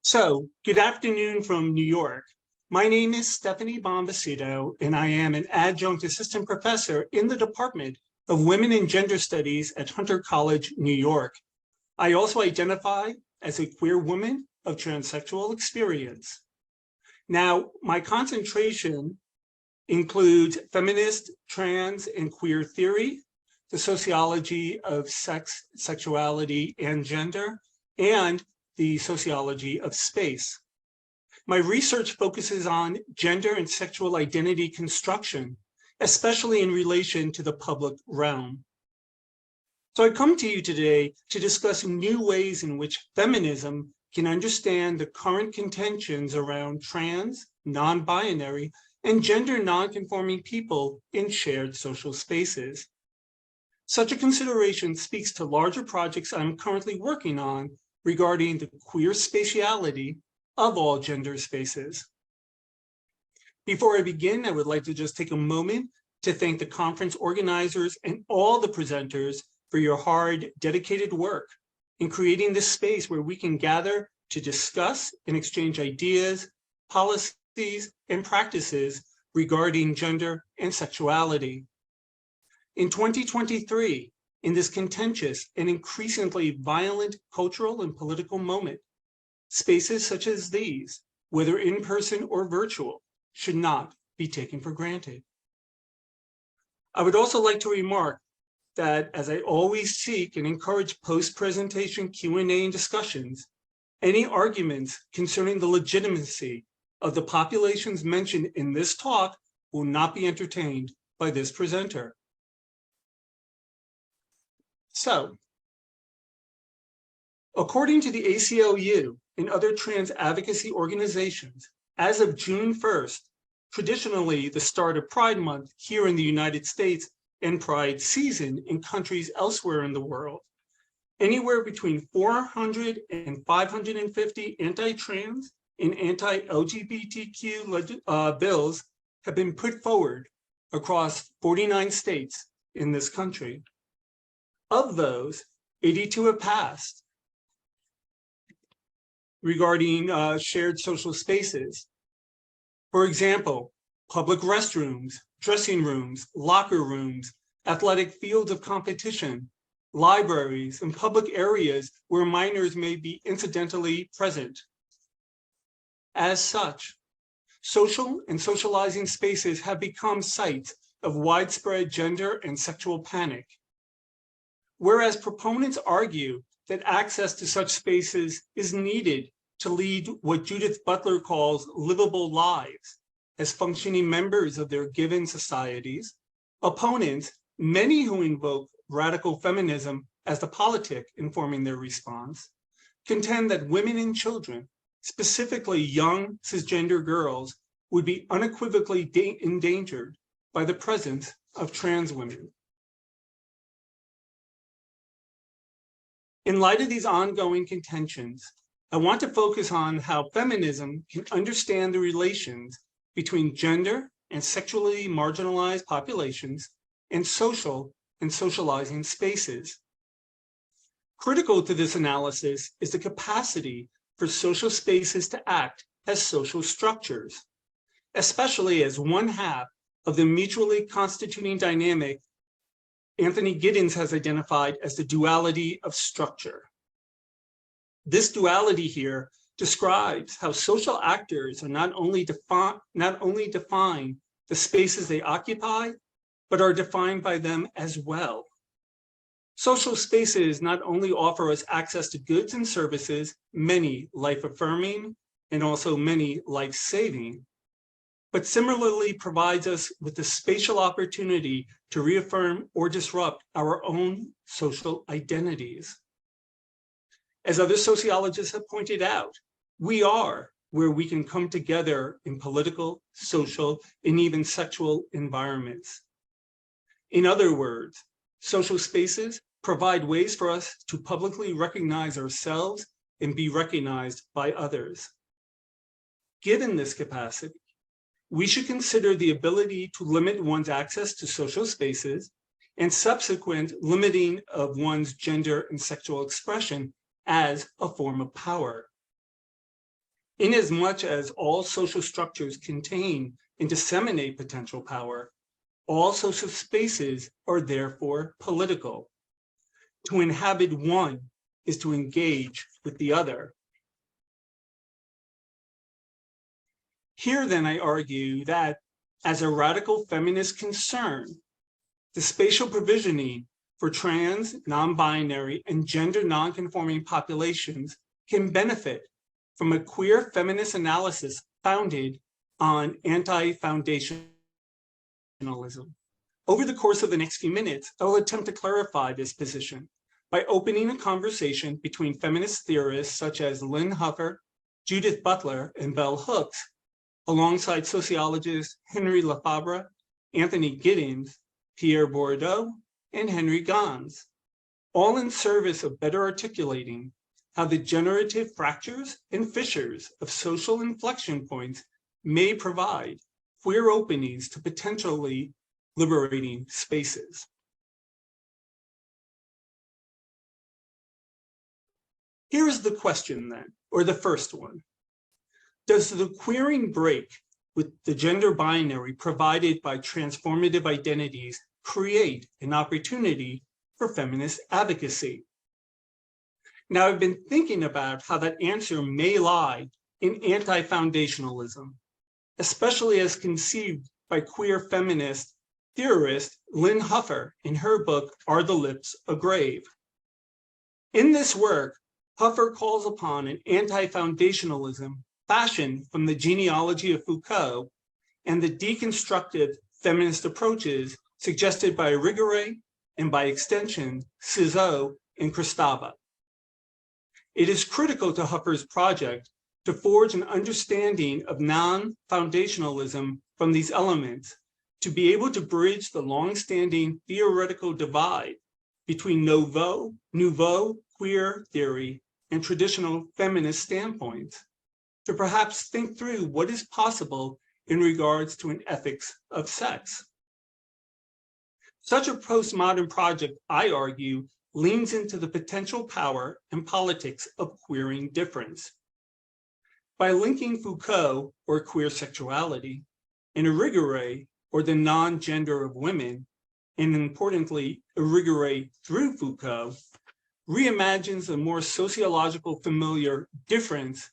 So, good afternoon from New York. My name is Stephanie Bonvissuto, and I am an adjunct assistant professor in the Department of Women and Gender Studies at Hunter College, New York. I also identify as a queer woman of transsexual experience. Now, my concentration includes feminist, trans, and queer theory, the sociology of sex, sexuality, and gender, and the sociology of space. My research focuses on gender and sexual identity construction, especially in relation to the public realm. So I come to you today to discuss new ways in which feminism can understand the current contentions around trans, non-binary, and gender non-conforming people in shared social spaces. Such a consideration speaks to larger projects I'm currently working on regarding the queer spatiality of all gender spaces. Before I begin, I would like to just take a moment to thank the conference organizers and all the presenters for your hard, dedicated work in creating this space where we can gather to discuss and exchange ideas, policies, and practices regarding gender and sexuality. In 2023, in this contentious and increasingly violent cultural and political moment, spaces such as these, whether in person or virtual, should not be taken for granted. I would also like to remark that as I always seek and encourage post-presentation Q&A and discussions, any arguments concerning the legitimacy of the populations mentioned in this talk will not be entertained by this presenter. So, according to the ACLU and other trans advocacy organizations, as of June 1st, traditionally the start of Pride Month here in the United States and Pride season in countries elsewhere in the world, anywhere between 400 and 550 anti-trans and anti-LGBTQ bills have been put forward across 49 states in this country. Of those, 82 have passed regarding shared social spaces. For example, public restrooms, dressing rooms, locker rooms, athletic fields of competition, libraries, and public areas where minors may be incidentally present. As such, social and socializing spaces have become sites of widespread gender and sexual panic. Whereas proponents argue that access to such spaces is needed to lead what Judith Butler calls livable lives as functioning members of their given societies, opponents, many who invoke radical feminism as the politic informing their response, contend that women and children, specifically young cisgender girls, would be unequivocally endangered by the presence of trans women. In light of these ongoing contentions, I want to focus on how feminism can understand the relations between gender and sexually marginalized populations and social and socializing spaces. Critical to this analysis is the capacity for social spaces to act as social structures, especially as one half of the mutually constituting dynamic Anthony Giddens has identified as the duality of structure. This duality here describes how social actors are not only define the spaces they occupy, but are defined by them as well. Social spaces not only offer us access to goods and services, many life-affirming and also many life-saving, but similarly provides us with the spatial opportunity to reaffirm or disrupt our own social identities. As other sociologists have pointed out, we are where we can come together in political, social, and even sexual environments. In other words, social spaces provide ways for us to publicly recognize ourselves and be recognized by others. Given this capacity, we should consider the ability to limit one's access to social spaces and subsequent limiting of one's gender and sexual expression as a form of power. Inasmuch as all social structures contain and disseminate potential power, all social spaces are therefore political. To inhabit one is to engage with the other. Here then I argue that as a radical feminist concern, the spatial provisioning for trans, non-binary, and gender non-conforming populations can benefit from a queer feminist analysis founded on anti-foundationalism. Over the course of the next few minutes, I will attempt to clarify this position by opening a conversation between feminist theorists such as Lynn Huffer, Judith Butler, and Bell Hooks, alongside sociologists Henry Lefebvre, Anthony Giddens, Pierre Bourdieu, and Henry Gans, all in service of better articulating how the generative fractures and fissures of social inflection points may provide queer openings to potentially liberating spaces. Here is the question then, or the first one. Does the queering break with the gender binary provided by transformative identities create an opportunity for feminist advocacy? Now, I've been thinking about how that answer may lie in anti-foundationalism, especially as conceived by queer feminist theorist Lynn Huffer in her book, Are the Lips a Grave? In this work, Huffer calls upon an anti-foundationalism fashioned from the genealogy of Foucault and the deconstructive feminist approaches suggested by Irigaray and by extension, Ciseaux and Kristeva. It is critical to Huffer's project to forge an understanding of non-foundationalism from these elements to be able to bridge the long-standing theoretical divide between nouveau queer theory and traditional feminist standpoints, to perhaps think through what is possible in regards to an ethics of sex. Such a postmodern project, I argue, leans into the potential power and politics of queering difference. By linking Foucault, or queer sexuality, and Irigaray, or the non-gender of women, and importantly, Irigaray through Foucault, reimagines a more sociological familiar difference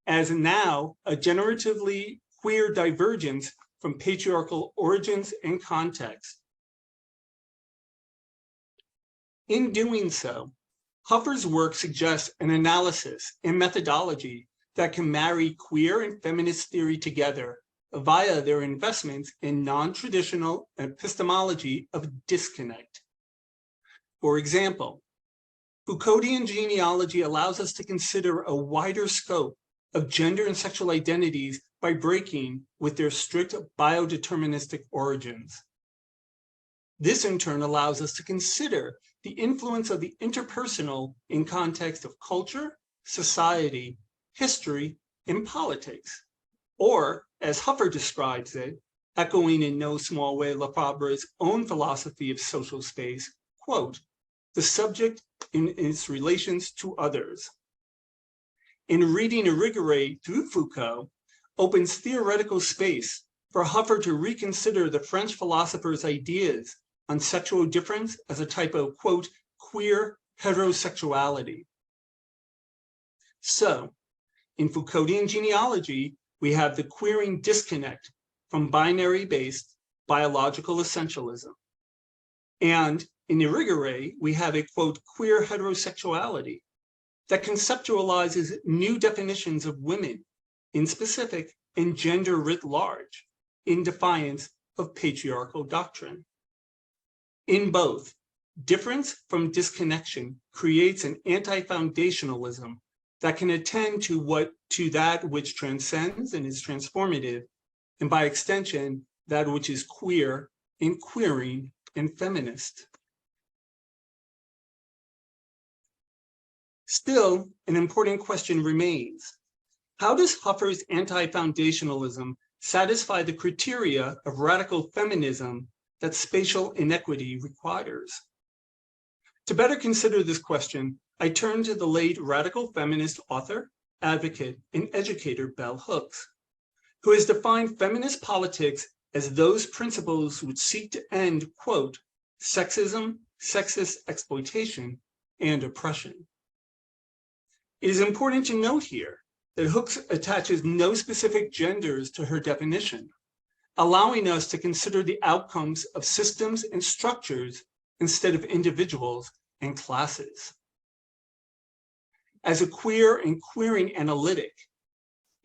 as now a generatively queer divergence from patriarchal origins and context. In doing so, Huffer's work suggests an analysis and methodology that can marry queer and feminist theory together via their investments in non-traditional epistemology of disconnect. For example, Foucauldian genealogy allows us to consider a wider scope of gender and sexual identities by breaking with their strict biodeterministic origins. This in turn allows us to consider the influence of the interpersonal in context of culture, society, history, and politics. Or, as Huffer describes it, echoing in no small way Lefebvre's own philosophy of social space, quote, the subject in its relations to others. In reading Irigaray through Foucault opens theoretical space for Huffer to reconsider the French philosopher's ideas on sexual difference as a type of, quote, queer heterosexuality. So, in Foucauldian genealogy, we have the queering disconnect from binary-based biological essentialism. And in Irigaray, we have a, quote, queer heterosexuality that conceptualizes new definitions of women, in specific, and gender writ large, in defiance of patriarchal doctrine. In both, difference from disconnection creates an anti-foundationalism that can attend to that which transcends and is transformative, and by extension, that which is queer and queering and feminist. Still, an important question remains. How does Huffer's anti-foundationalism satisfy the criteria of radical feminism that spatial inequity requires? To better consider this question, I turn to the late radical feminist author, advocate, and educator Bell Hooks, who has defined feminist politics as those principles which seek to end, quote, sexism, sexist exploitation, and oppression. It is important to note here that Hooks attaches no specific genders to her definition, allowing us to consider the outcomes of systems and structures instead of individuals and classes. As a queer and queering analytic,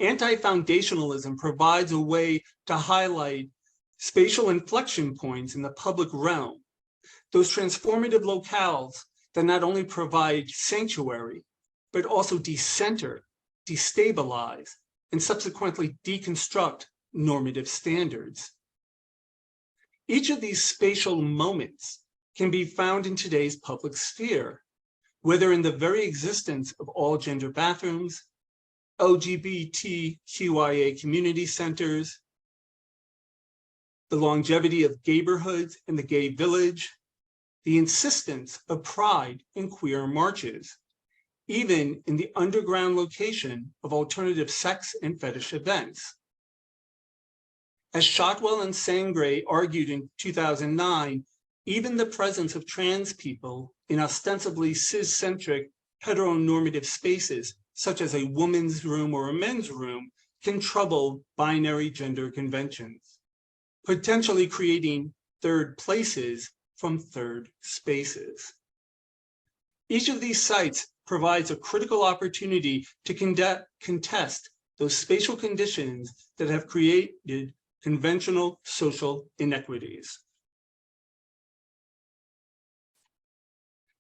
anti-foundationalism provides a way to highlight spatial inflection points in the public realm, those transformative locales that not only provide sanctuary, but also decenter, destabilize, and subsequently deconstruct normative standards. Each of these spatial moments can be found in today's public sphere, whether in the very existence of all gender bathrooms, LGBTQIA community centers, the longevity of gayborhoods and the gay village, the insistence of pride in queer marches, even in the underground location of alternative sex and fetish events. As Shotwell and Sangre argued in 2009, even the presence of trans people in ostensibly cis-centric heteronormative spaces, such as a woman's room or a men's room, can trouble binary gender conventions, potentially creating third places from third spaces. Each of these sites provides a critical opportunity to contest those spatial conditions that have created conventional social inequities.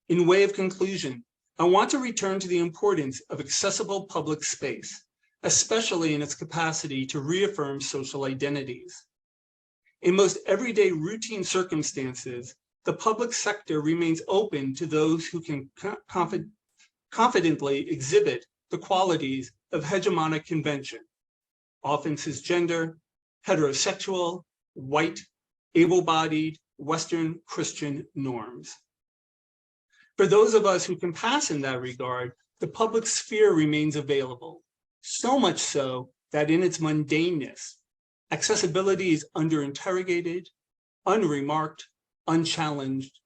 In way of conclusion, I want to return to the importance of accessible public space, especially in its capacity to reaffirm social identities. In most everyday routine circumstances, the public sector remains open to those who can confidently exhibit the qualities of hegemonic convention, often cisgender, heterosexual, white, able-bodied, Western Christian norms. For those of us who can pass in that regard, the public sphere remains available, so much so that in its mundaneness, accessibility is under-interrogated, unremarked, unchallenged,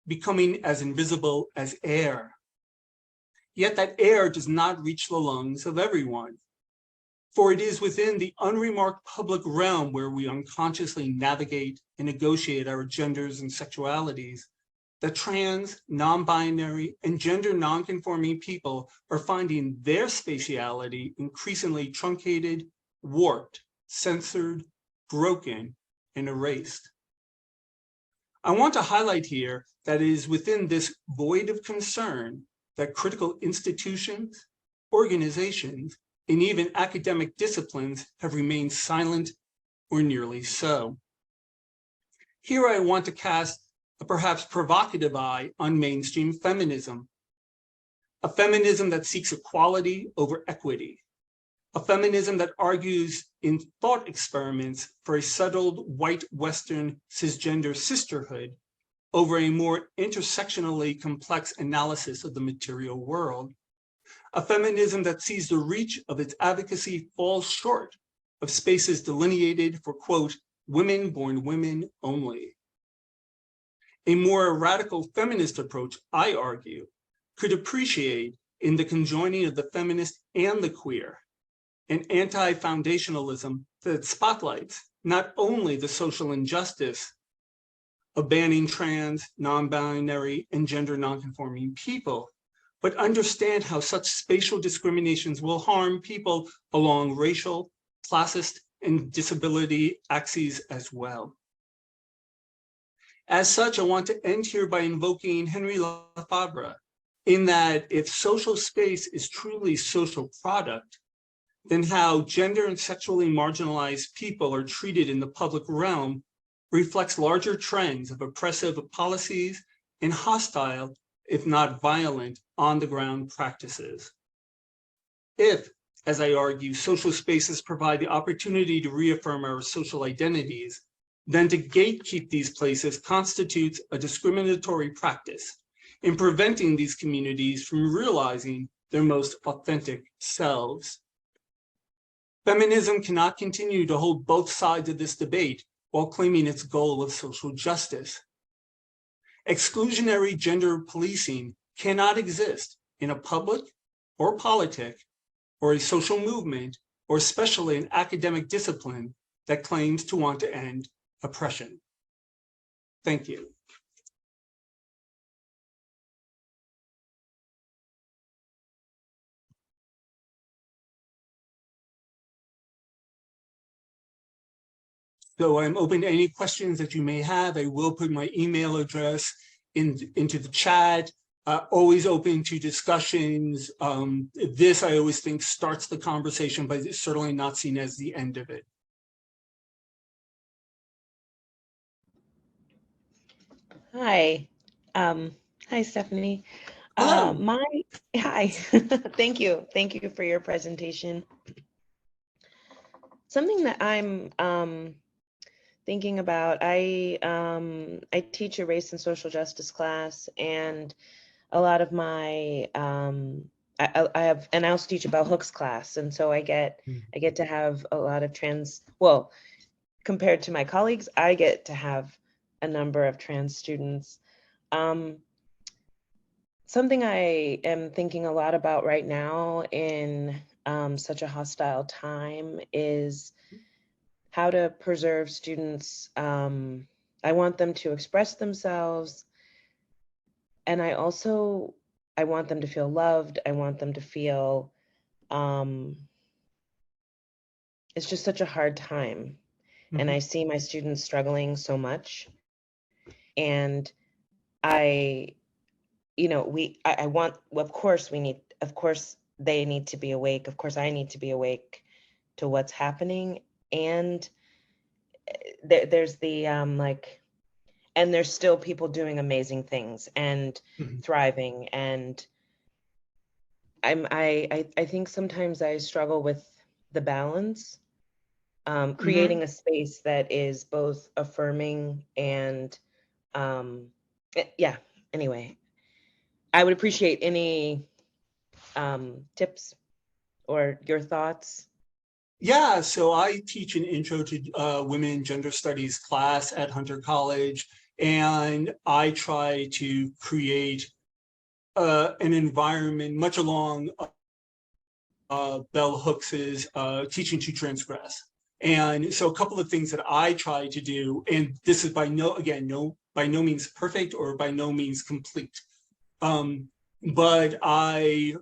becoming as invisible as air. Yet that air does not reach the lungs of everyone, for it is within the unremarked public realm where we unconsciously navigate and negotiate our genders and sexualities that trans, non-binary, and gender non-conforming people are finding their spatiality increasingly truncated, warped, censored, broken, and erased. I want to highlight here that it is within this void of concern that critical institutions, organizations, and even academic disciplines have remained silent or nearly so. Here I want to cast a perhaps provocative eye on mainstream feminism, a feminism that seeks equality over equity, a feminism that argues in thought experiments for a settled white Western cisgender sisterhood over a more intersectionally complex analysis of the material world, a feminism that sees the reach of its advocacy fall short of spaces delineated for, quote, women born women only. A more radical feminist approach, I argue, could appreciate in the conjoining of the feminist and the queer, an anti-foundationalism that spotlights not only the social injustice of banning trans, non-binary, and gender non-conforming people, but understand how such spatial discriminations will harm people along racial, classist, and disability axes as well. As such, I want to end here by invoking Henry Lefebvre, in that if social space is truly social product, then how gender and sexually marginalized people are treated in the public realm reflects larger trends of oppressive policies and hostile, if not violent, on-the-ground practices. If, as I argue, social spaces provide the opportunity to reaffirm our social identities, then to gatekeep these places constitutes a discriminatory practice in preventing these communities from realizing their most authentic selves. Feminism cannot continue to hold both sides of this debate while claiming its goal of social justice. Exclusionary gender policing cannot exist in a public or politic or a social movement, or especially an academic discipline that claims to want to end oppression. Thank you. So I'm open to any questions that you may have. I will put my email address into the chat. Always open to discussions. This, I always think, starts the conversation, but it's certainly not seen as the end of it. Hi. Hi, Stephanie. Hello. Hi. Thank you. Thank you for your presentation. Something that I'm thinking about, I teach a race and social justice class, and a lot of my I have, and I also teach a bell hooks class, and so I get to have a lot of well, compared to my colleagues, I get to have a number of trans students. Something I am thinking a lot about right now in such a hostile time is how to preserve students. I want them to express themselves, and I want them to feel loved. I want them to feel, it's just such a hard time. And I see my students struggling so much. And I want, of course they need to be awake. Of course I need to be awake to what's happening. And there's the, and there's still people doing amazing things and thriving. And I think sometimes I struggle with the balance, creating a space that is both affirming and, yeah, anyway, I would appreciate any tips or your thoughts. Yeah, so I teach an intro to women and gender studies class at Hunter College, and I try to create an environment much along Bell Hooks's Teaching to Transgress. And so a couple of things that I try to do, and this is by no means perfect or by no means complete, but I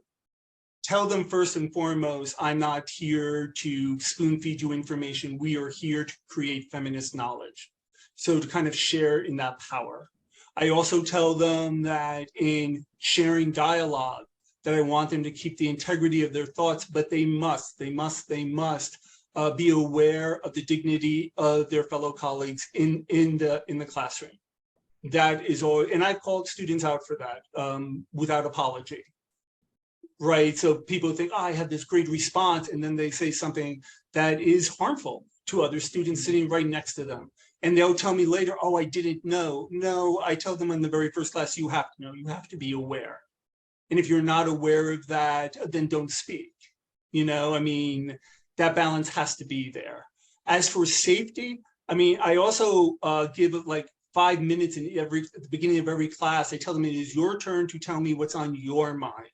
tell them first and foremost, I'm not here to spoon feed you information. We are here to create feminist knowledge. So to kind of share in that power. I also tell them that in sharing dialogue, that I want them to keep the integrity of their thoughts, but they must be aware of the dignity of their fellow colleagues in the classroom. That is all, and I've called students out for that without apology. Right, so people think, oh, I have this great response, and then they say something that is harmful to other students sitting right next to them. And they'll tell me later, oh, I didn't know. No, I tell them in the very first class, you have to know, you have to be aware. And if you're not aware of that, then don't speak. You know, I mean, that balance has to be there. As for safety, I mean, I also give like 5 minutes at the beginning of every class. I tell them it is your turn to tell me what's on your mind.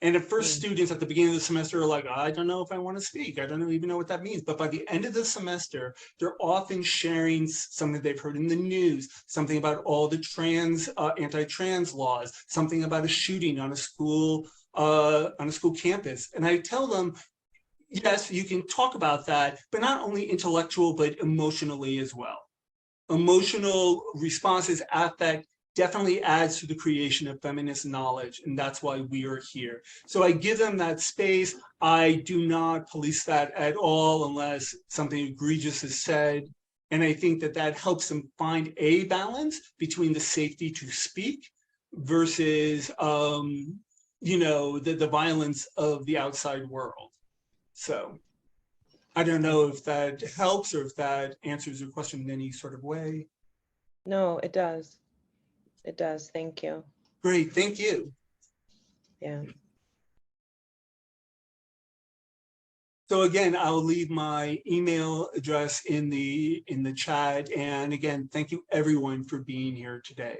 And at first, students at the beginning of the semester are like, I don't know if I want to speak. I don't even know what that means. But by the end of the semester, they're often sharing something they've heard in the news, something about all the anti-trans laws, something about a shooting on a school campus. And I tell them, yes, you can talk about that, but not only intellectual, but emotionally as well. Emotional responses, affect, definitely adds to the creation of feminist knowledge, and that's why we are here. So I give them that space. I do not police that at all unless something egregious is said. And I think that that helps them find a balance between the safety to speak versus, the violence of the outside world. So I don't know if that helps or if that answers your question in any sort of way. No, it does. It does. Thank you. Great. Thank you. Yeah. So again, I'll leave my email address in the chat. And again, thank you everyone for being here today.